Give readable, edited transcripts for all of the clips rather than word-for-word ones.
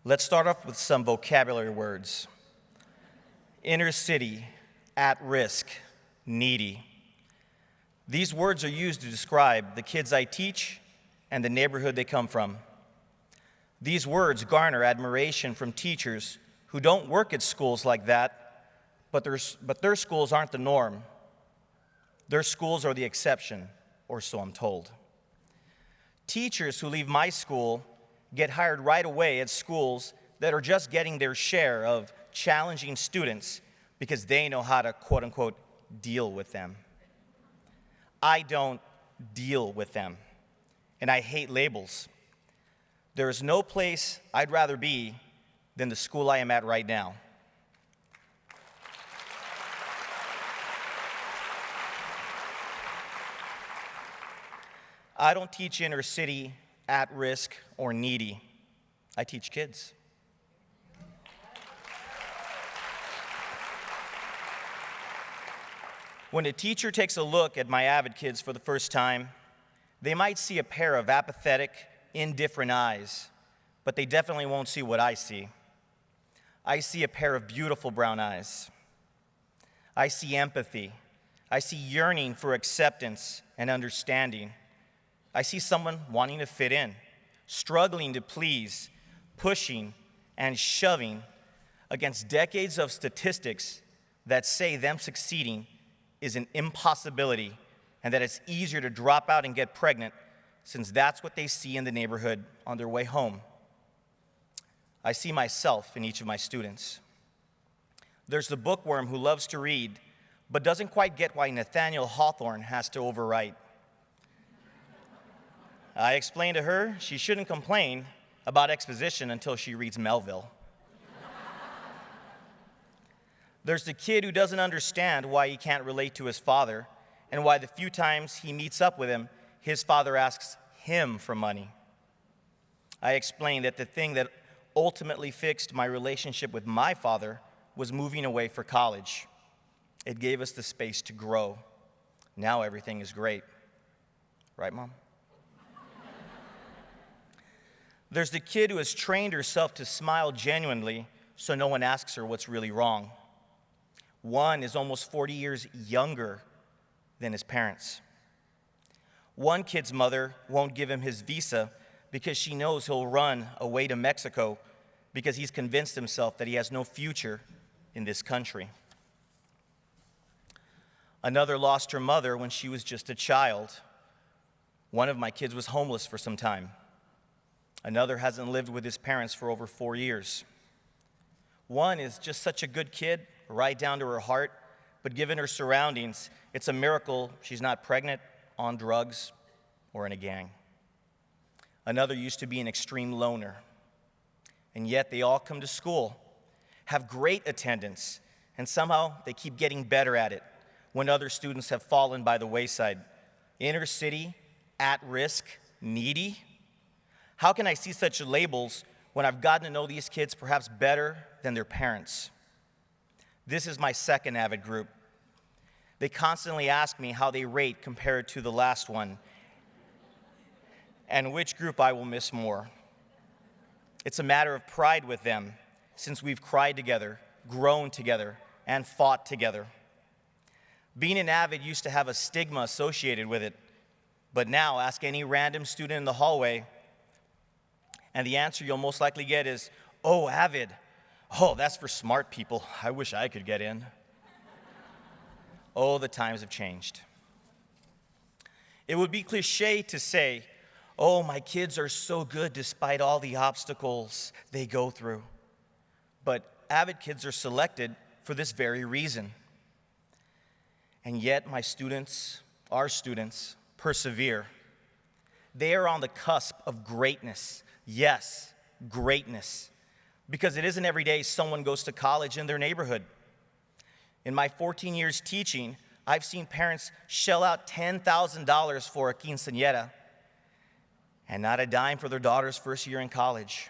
Let's start off with some vocabulary words. Inner city, at risk, needy. These words are used to describe the kids I teach and the neighborhood they come from. These words garner admiration from teachers who don't work at schools like that, but their schools aren't the norm. Their schools are the exception, or so I'm told. Teachers who leave my school get hired right away at schools that are just getting their share of challenging students because they know how to, quote unquote, deal with them. I don't deal with them, and I hate labels. There is no place I'd rather be than the school I am at right now. I don't teach inner city, at risk, or needy. I teach kids. When a teacher takes a look at my AVID kids for the first time, they might see a pair of apathetic, indifferent eyes, but they definitely won't see what I see. I see a pair of beautiful brown eyes. I see empathy. I see yearning for acceptance and understanding. I see someone wanting to fit in, struggling to please, pushing and shoving against decades of statistics that say them succeeding is an impossibility and that it's easier to drop out and get pregnant since that's what they see in the neighborhood on their way home. I see myself in each of my students. There's the bookworm who loves to read but doesn't quite get why Nathaniel Hawthorne has to overwrite. I explained to her she shouldn't complain about exposition until she reads Melville. There's the kid who doesn't understand why he can't relate to his father and why the few times he meets up with him, his father asks him for money. I explained that the thing that ultimately fixed my relationship with my father was moving away for college. It gave us the space to grow. Now everything is great. Right, Mom? There's the kid who has trained herself to smile genuinely so no one asks her what's really wrong. One is almost 40 years younger than his parents. One kid's mother won't give him his visa because she knows he'll run away to Mexico because he's convinced himself that he has no future in this country. Another lost her mother when she was just a child. One of my kids was homeless for some time. Another hasn't lived with his parents for over 4 years. One is just such a good kid, right down to her heart, but given her surroundings, it's a miracle she's not pregnant, on drugs, or in a gang. Another used to be an extreme loner, and yet they all come to school, have great attendance, and somehow they keep getting better at it when other students have fallen by the wayside. Inner city, at risk, needy. How can I see such labels when I've gotten to know these kids perhaps better than their parents? This is my second AVID group. They constantly ask me how they rate compared to the last one and which group I will miss more. It's a matter of pride with them since we've cried together, grown together, and fought together. Being an AVID used to have a stigma associated with it, but now ask any random student in the hallway, and the answer you'll most likely get is, "Oh, AVID. Oh, that's for smart people. I wish I could get in." Oh, the times have changed. It would be cliche to say, "Oh, my kids are so good despite all the obstacles they go through." But AVID kids are selected for this very reason. And yet my students, our students, persevere. They are on the cusp of greatness. Yes, greatness. Because it isn't every day someone goes to college in their neighborhood. In my 14 years teaching, I've seen parents shell out $10,000 for a quinceañera and not a dime for their daughter's first year in college.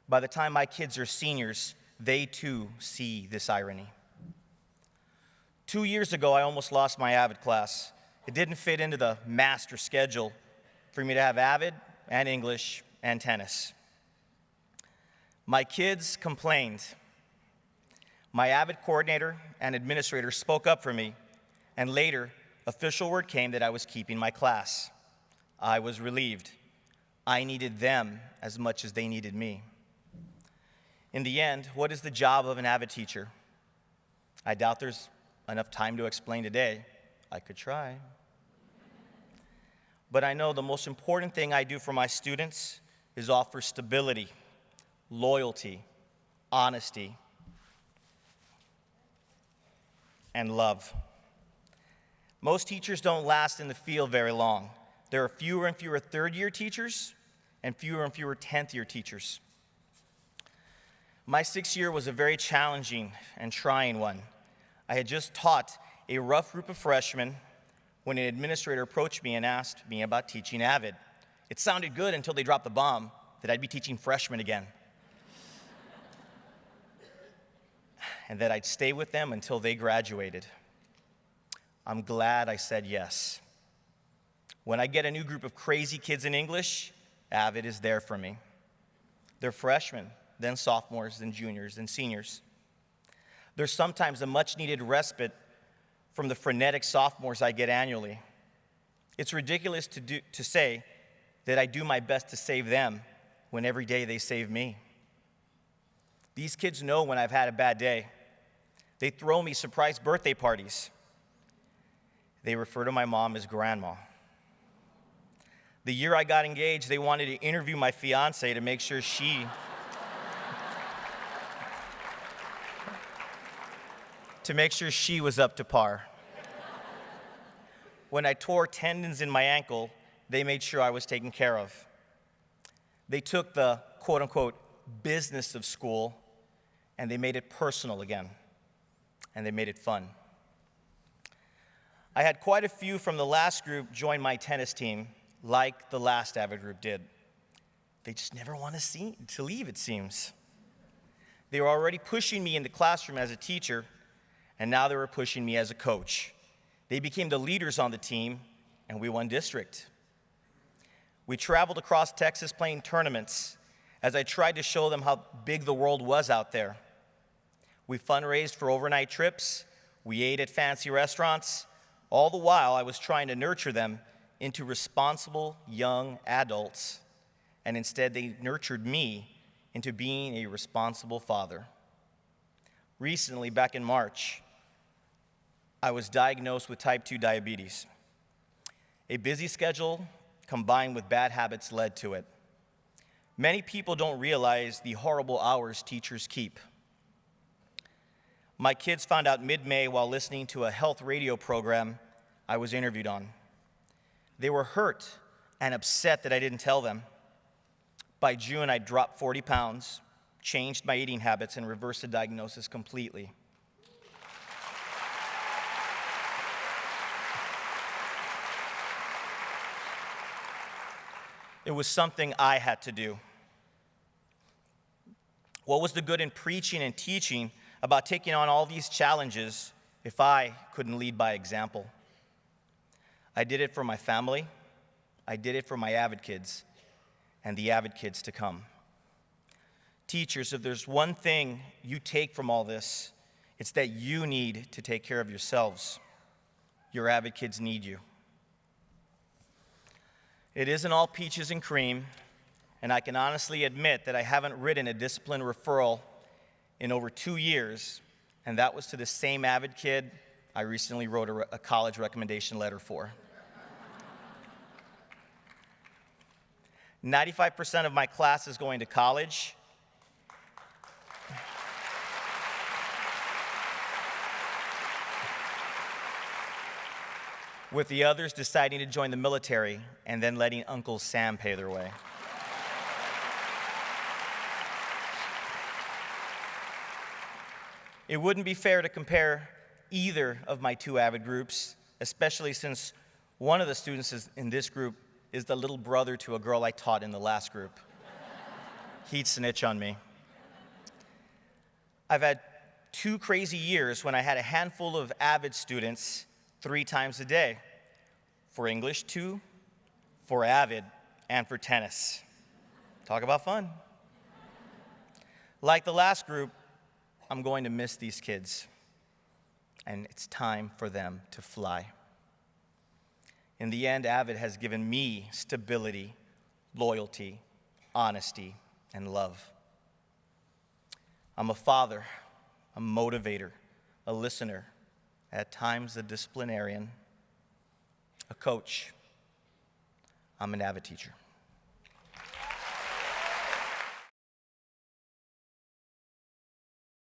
By the time my kids are seniors, they too see this irony. 2 years ago, I almost lost my AVID class. It didn't fit into the master schedule for me to have AVID and English and tennis. My kids complained. My AVID coordinator and administrator spoke up for me, and later, official word came that I was keeping my class. I was relieved. I needed them as much as they needed me. In the end, what is the job of an AVID teacher? I doubt there's enough time to explain today. I could try. But I know the most important thing I do for my students is offer stability, loyalty, honesty, and love. Most teachers don't last in the field very long. There are fewer and fewer third-year teachers and fewer 10th-year teachers. My 6th year was a very challenging and trying one. I had just taught a rough group of freshmen when an administrator approached me and asked me about teaching AVID. It sounded good until they dropped the bomb that I'd be teaching freshmen again, and that I'd stay with them until they graduated. I'm glad I said yes. When I get a new group of crazy kids in English, AVID is there for me. They're freshmen, then sophomores, then juniors, then seniors. There's sometimes a much-needed respite from the frenetic sophomores I get annually. It's ridiculous to say that I do my best to save them when every day they save me. These kids know when I've had a bad day. They throw me surprise birthday parties. They refer to my mom as grandma. The year I got engaged, they wanted to interview my fiance to make sure she was up to par. When I tore tendons in my ankle, they made sure I was taken care of. They took the quote-unquote business of school and they made it personal again, and they made it fun. I had quite a few from the last group join my tennis team, like the last AVID group did. They just never want to leave, it seems. They were already pushing me in the classroom as a teacher, and now they were pushing me as a coach. They became the leaders on the team, and we won district. We traveled across Texas playing tournaments as I tried to show them how big the world was out there. We fundraised for overnight trips. We ate at fancy restaurants. All the while, I was trying to nurture them into responsible young adults, and instead they nurtured me into being a responsible father. Recently, back in March, I was diagnosed with type 2 diabetes. A busy schedule combined with bad habits led to it. Many people don't realize the horrible hours teachers keep. My kids found out mid-May while listening to a health radio program I was interviewed on. They were hurt and upset that I didn't tell them. By June, I dropped 40 pounds, changed my eating habits, and reversed the diagnosis completely. It was something I had to do. What was the good in preaching and teaching about taking on all these challenges if I couldn't lead by example? I did it for my family, I did it for my AVID kids, and the AVID kids to come. Teachers, if there's one thing you take from all this, it's that you need to take care of yourselves. Your AVID kids need you. It isn't all peaches and cream, and I can honestly admit that I haven't written a discipline referral in over 2 years, and that was to the same AVID kid I recently wrote a college recommendation letter for. 95% of my class is going to college. With the others deciding to join the military and then letting Uncle Sam pay their way. It wouldn't be fair to compare either of my two AVID groups, especially since one of the students in this group is the little brother to a girl I taught in the last group. He'd snitch on me. I've had 2 crazy years when I had a handful of AVID students 3 times a day, for English 2, for AVID, and for tennis. Talk about fun. Like the last group, I'm going to miss these kids, and it's time for them to fly. In the end, AVID has given me stability, loyalty, honesty, and love. I'm a father, a motivator, a listener, at times a disciplinarian, a coach. I'm an AVID teacher.